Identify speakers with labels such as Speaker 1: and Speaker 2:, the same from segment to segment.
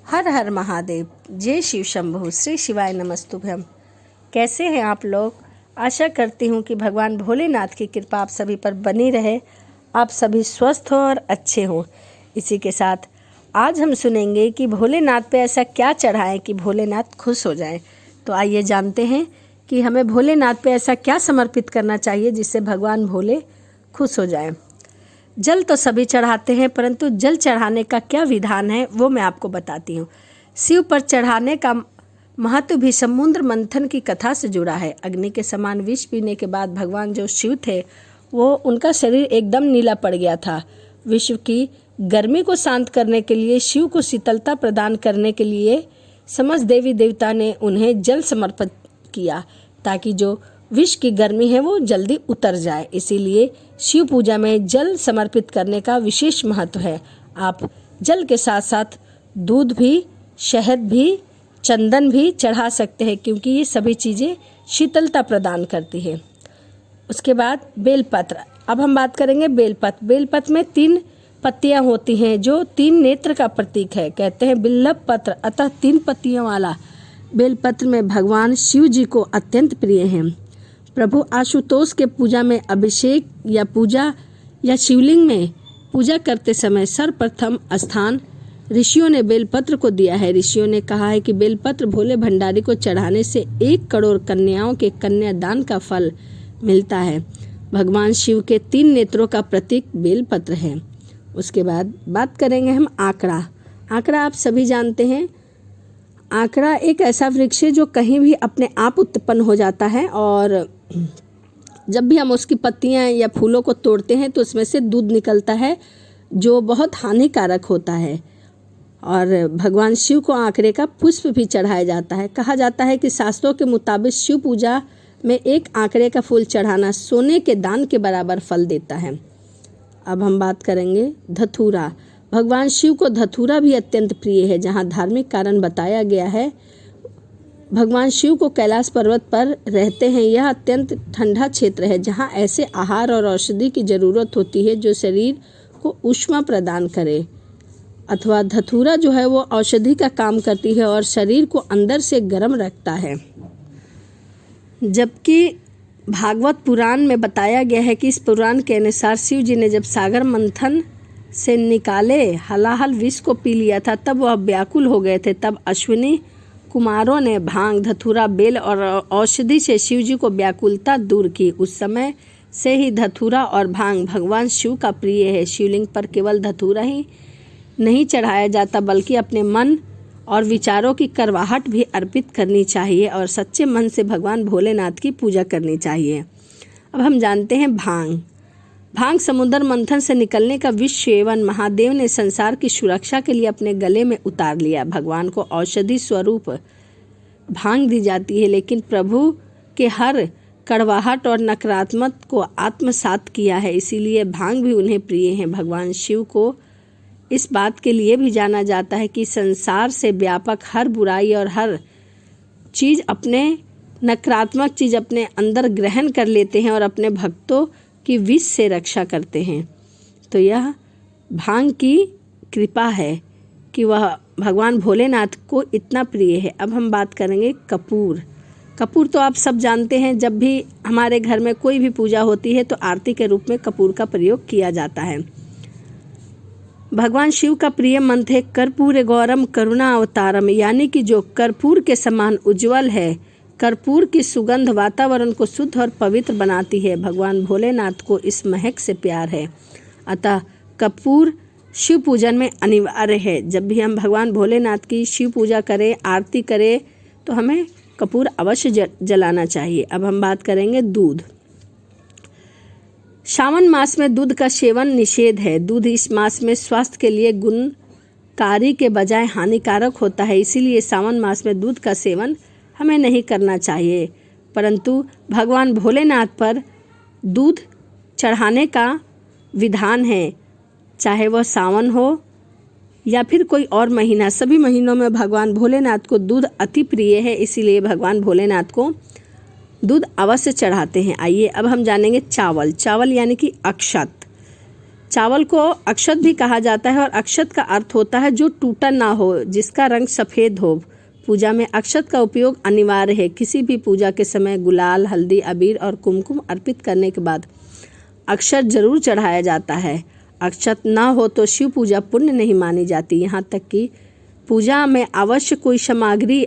Speaker 1: हर हर महादेव। जय शिव शंभु। श्री शिवाय नमस्तुभ्यम। कैसे हैं आप लोग? आशा करती हूँ कि भगवान भोलेनाथ की कृपा आप सभी पर बनी रहे, आप सभी स्वस्थ हो और अच्छे हो। इसी के साथ आज हम सुनेंगे कि भोलेनाथ पे ऐसा क्या चढ़ाएं कि भोलेनाथ खुश हो जाएं। तो आइए जानते हैं कि हमें भोलेनाथ पे ऐसा क्या समर्पित करना चाहिए जिससे भगवान भोले खुश हो जाएं। जल तो सभी चढ़ाते हैं, परंतु जल चढ़ाने का क्या विधान है वो मैं आपको बताती हूँ। शिव पर चढ़ाने का महत्व भी समुद्र मंथन की कथा से जुड़ा है। अग्नि के समान विष पीने के बाद भगवान जो शिव थे वो उनका शरीर एकदम नीला पड़ गया था। विश्व की गर्मी को शांत करने के लिए, शिव को शीतलता प्रदान करने के लिए समस्त देवी देवता ने उन्हें जल समर्पित किया ताकि जो विष की गर्मी है वो जल्दी उतर जाए। इसीलिए शिव पूजा में जल समर्पित करने का विशेष महत्व है। आप जल के साथ साथ दूध भी, शहद भी, चंदन भी चढ़ा सकते हैं क्योंकि ये सभी चीज़ें शीतलता प्रदान करती है। उसके बाद बेलपत्र। अब हम बात करेंगे बेलपत्र। बेलपत्र में 3 पत्तियां होती हैं जो 3 नेत्र का प्रतीक है। कहते हैं बिल्लभ पत्र, अतः 3 पत्तियों वाला बेलपत्र में भगवान शिव जी को अत्यंत प्रिय हैं। प्रभु आशुतोष के पूजा में अभिषेक या पूजा या शिवलिंग में पूजा करते समय सर्वप्रथम स्थान ऋषियों ने बेलपत्र को दिया है। ऋषियों ने कहा है कि बेलपत्र भोले भंडारी को चढ़ाने से 1 करोड़ कन्याओं के कन्यादान का फल मिलता है। भगवान शिव के 3 नेत्रों का प्रतीक बेलपत्र है। उसके बाद बात करेंगे हम आंकड़ा। आंकड़ा आप सभी जानते हैं। आंकड़ा एक ऐसा वृक्ष है जो कहीं भी अपने आप उत्पन्न हो जाता है और जब भी हम उसकी पत्तियां या फूलों को तोड़ते हैं तो उसमें से दूध निकलता है जो बहुत हानिकारक होता है। और भगवान शिव को आंकड़े का पुष्प भी चढ़ाया जाता है। कहा जाता है कि शास्त्रों के मुताबिक शिव पूजा में 1 आंकड़े का फूल चढ़ाना सोने के दान के बराबर फल देता है। अब हम बात करेंगे धतूरा। भगवान शिव को धतूरा भी अत्यंत प्रिय है। जहाँ धार्मिक कारण बताया गया है, भगवान शिव को कैलाश पर्वत पर रहते हैं। यह अत्यंत ठंडा क्षेत्र है जहाँ ऐसे आहार और औषधि की जरूरत होती है जो शरीर को ऊष्मा प्रदान करे। अथवा धतूरा जो है वो औषधि का काम करती है और शरीर को अंदर से गर्म रखता है। जबकि भागवत पुराण में बताया गया है कि इस पुराण के अनुसार शिव जी ने जब सागर मंथन से निकाले हलाहल विष को पी लिया था तब वह व्याकुल हो गए थे। तब अश्विनी कुमारों ने भांग, धतूरा, बेल और औषधि से शिव जी को व्याकुलता दूर की। उस समय से ही धतूरा और भांग भगवान शिव का प्रिय है। शिवलिंग पर केवल धतूरा ही नहीं चढ़ाया जाता बल्कि अपने मन और विचारों की करवाहट भी अर्पित करनी चाहिए और सच्चे मन से भगवान भोलेनाथ की पूजा करनी चाहिए। अब हम जानते हैं भांग। भांग समुद्र मंथन से निकलने का विष सेवन महादेव ने संसार की सुरक्षा के लिए अपने गले में उतार लिया। भगवान को औषधि स्वरूप भांग दी जाती है, लेकिन प्रभु के हर कड़वाहट और नकारात्मक को आत्मसात किया है, इसीलिए भांग भी उन्हें प्रिय है। भगवान शिव को इस बात के लिए भी जाना जाता है कि संसार से व्यापक हर बुराई और हर चीज़ अपने नकारात्मक चीज़ अपने अंदर ग्रहण कर लेते हैं और अपने भक्तों की विष से रक्षा करते हैं। तो यह भांग की कृपा है कि वह भगवान भोलेनाथ को इतना प्रिय है। अब हम बात करेंगे कपूर। कपूर तो आप सब जानते हैं, जब भी हमारे घर में कोई भी पूजा होती है तो आरती के रूप में कपूर का प्रयोग किया जाता है। भगवान शिव का प्रिय मंत्र है कर्पूर गौरम करुणा अवतारम, यानी कि जो कर्पूर के समान उज्जवल है। कर्पूर की सुगंध वातावरण को शुद्ध और पवित्र बनाती है। भगवान भोलेनाथ को इस महक से प्यार है, अतः कपूर शिव पूजन में अनिवार्य है। जब भी हम भगवान भोलेनाथ की शिव पूजा करें, आरती करें तो हमें कपूर अवश्य जलाना चाहिए। अब हम बात करेंगे दूध। श्रावण मास में दूध का सेवन निषेध है। दूध इस मास में स्वास्थ्य के लिए गुणकारी के बजाय हानिकारक होता है, इसीलिए श्रावण मास में दूध का सेवन हमें नहीं करना चाहिए। परंतु भगवान भोलेनाथ पर दूध चढ़ाने का विधान है, चाहे वह सावन हो या फिर कोई और महीना। सभी महीनों में भगवान भोलेनाथ को दूध अति प्रिय है, इसीलिए भगवान भोलेनाथ को दूध अवश्य चढ़ाते हैं। आइए अब हम जानेंगे चावल। चावल यानी कि अक्षत। चावल को अक्षत भी कहा जाता है और अक्षत का अर्थ होता है जो टूटा ना हो, जिसका रंग सफ़ेद हो। पूजा में अक्षत का उपयोग अनिवार्य है। किसी भी पूजा के समय गुलाल, हल्दी, अबीर और कुमकुम अर्पित करने के बाद अक्षत जरूर चढ़ाया जाता है। अक्षत ना हो तो शिव पूजा पुण्य नहीं मानी जाती। यहाँ तक कि पूजा में अवश्य कोई सामग्री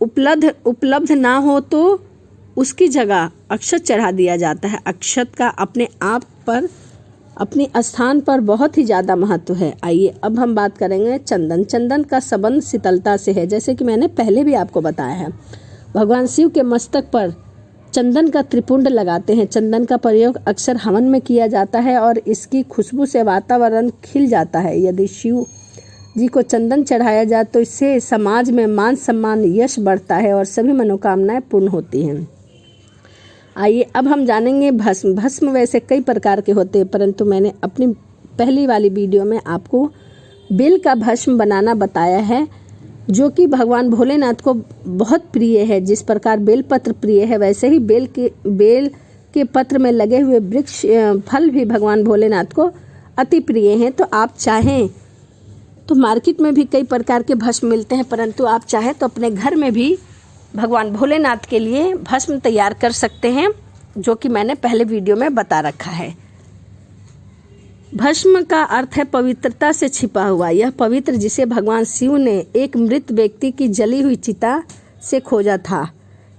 Speaker 1: उपलब्ध ना हो तो उसकी जगह अक्षत चढ़ा दिया जाता है। अक्षत का अपने आप पर, अपने स्थान पर बहुत ही ज़्यादा महत्व है। आइए अब हम बात करेंगे चंदन। चंदन का संबंध शीतलता से है, जैसे कि मैंने पहले भी आपको बताया है। भगवान शिव के मस्तक पर चंदन का त्रिपुंड लगाते हैं। चंदन का प्रयोग अक्सर हवन में किया जाता है और इसकी खुशबू से वातावरण खिल जाता है। यदि शिव जी को चंदन चढ़ाया जाए तो इससे समाज में मान सम्मान, यश बढ़ता है और सभी मनोकामनाएं पूर्ण होती हैं। आइए अब हम जानेंगे भस्म। भस्म वैसे कई प्रकार के होते हैं, परंतु मैंने अपनी पहली वाली वीडियो में आपको बेल का भस्म बनाना बताया है, जो कि भगवान भोलेनाथ को बहुत प्रिय है। जिस प्रकार बेलपत्र प्रिय है, वैसे ही बेल के पत्र में लगे हुए वृक्ष फल भी भगवान भोलेनाथ को अति प्रिय हैं। तो आप चाहें तो मार्केट में भी कई प्रकार के भस्म मिलते हैं, परंतु आप चाहें तो अपने घर में भी भगवान भोलेनाथ के लिए भस्म तैयार कर सकते हैं, जो कि मैंने पहले वीडियो में बता रखा है। भस्म का अर्थ है पवित्रता से छिपा हुआ। यह पवित्र जिसे भगवान शिव ने एक मृत व्यक्ति की जली हुई चिता से खोजा था,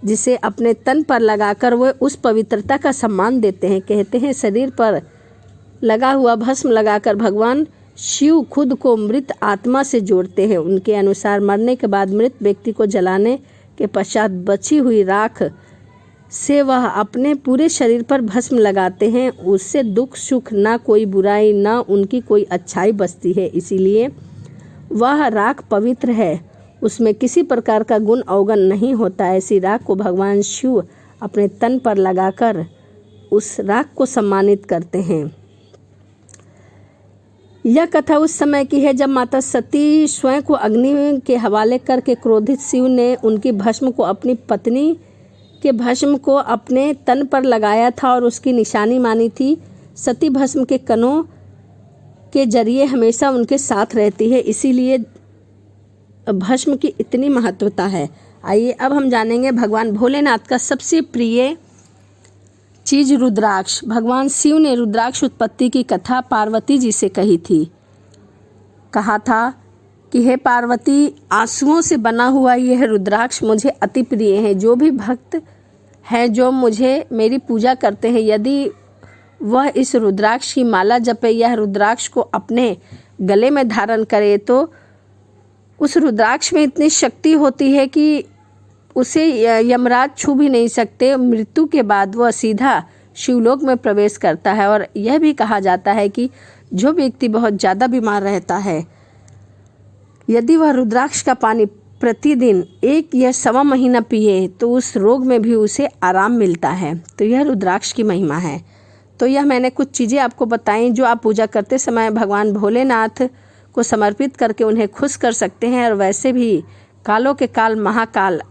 Speaker 1: जिसे अपने तन पर लगाकर वे उस पवित्रता का सम्मान देते हैं। कहते हैं शरीर पर लगा हुआ भस्म लगाकर भगवान शिव खुद को मृत आत्मा से जोड़ते हैं। उनके अनुसार मरने के बाद मृत व्यक्ति को जलाने के पश्चात बची हुई राख से वह अपने पूरे शरीर पर भस्म लगाते हैं। उससे दुख सुख, ना कोई बुराई, ना उनकी कोई अच्छाई बचती है। इसीलिए वह राख पवित्र है, उसमें किसी प्रकार का गुण अवगुण नहीं होता। ऐसी राख को भगवान शिव अपने तन पर लगाकर उस राख को सम्मानित करते हैं। यह कथा उस समय की है जब माता सती स्वयं को अग्नि के हवाले करके क्रोधित शिव ने उनकी भस्म को अपनी पत्नी के भस्म को अपने तन पर लगाया था और उसकी निशानी मानी थी। सती भस्म के कणों के जरिए हमेशा उनके साथ रहती है, इसीलिए भस्म की इतनी महत्वता है। आइए अब हम जानेंगे भगवान भोलेनाथ का सबसे प्रिय चीज रुद्राक्ष। भगवान शिव ने रुद्राक्ष उत्पत्ति की कथा पार्वती जी से कही थी। कहा था कि हे पार्वती, आंसुओं से बना हुआ यह रुद्राक्ष मुझे अति प्रिय है। जो भी भक्त हैं जो मेरी पूजा करते हैं, यदि वह इस रुद्राक्ष की माला जपे, यह रुद्राक्ष को अपने गले में धारण करे, तो उस रुद्राक्ष में इतनी शक्ति होती है कि उसे यमराज छू भी नहीं सकते। मृत्यु के बाद वह सीधा शिवलोक में प्रवेश करता है। और यह भी कहा जाता है कि जो व्यक्ति बहुत ज़्यादा बीमार रहता है, यदि वह रुद्राक्ष का पानी प्रतिदिन 1 या 1.25 महीना पिए तो उस रोग में भी उसे आराम मिलता है। तो यह रुद्राक्ष की महिमा है। तो यह मैंने कुछ चीज़ें आपको बताई जो आप पूजा करते समय भगवान भोलेनाथ को समर्पित करके उन्हें खुश कर सकते हैं। और वैसे भी कालों के काल महाकाल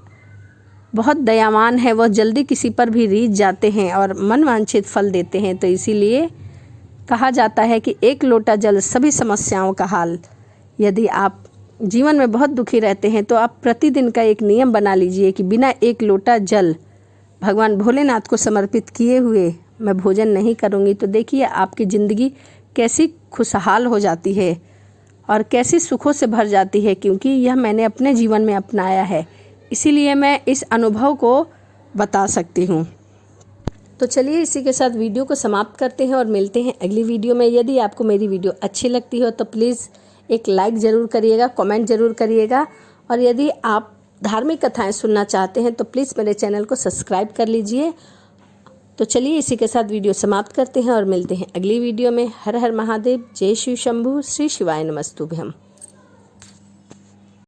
Speaker 1: बहुत दयावान है, वह जल्दी किसी पर भी रीझ जाते हैं और मनवांछित फल देते हैं। तो इसीलिए कहा जाता है कि 1 लोटा जल सभी समस्याओं का हाल। यदि आप जीवन में बहुत दुखी रहते हैं तो आप प्रतिदिन का एक नियम बना लीजिए कि बिना 1 लोटा जल भगवान भोलेनाथ को समर्पित किए हुए मैं भोजन नहीं करूँगी। तो देखिए आपकी ज़िंदगी कैसी खुशहाल हो जाती है और कैसी सुखों से भर जाती है, क्योंकि यह मैंने अपने जीवन में अपनाया है, इसीलिए मैं इस अनुभव को बता सकती हूँ। तो चलिए इसी के साथ वीडियो को समाप्त करते हैं और मिलते हैं अगली वीडियो में। यदि आपको मेरी वीडियो अच्छी लगती हो तो प्लीज़ एक लाइक ज़रूर करिएगा, कमेंट ज़रूर करिएगा। और यदि आप धार्मिक कथाएं सुनना चाहते हैं तो प्लीज़ मेरे चैनल को सब्सक्राइब कर लीजिए। तो चलिए इसी के साथ वीडियो समाप्त करते हैं और मिलते हैं अगली वीडियो में। हर हर महादेव, जय शिव शंभू, श्री शिवाय नमस्तुभ्यम।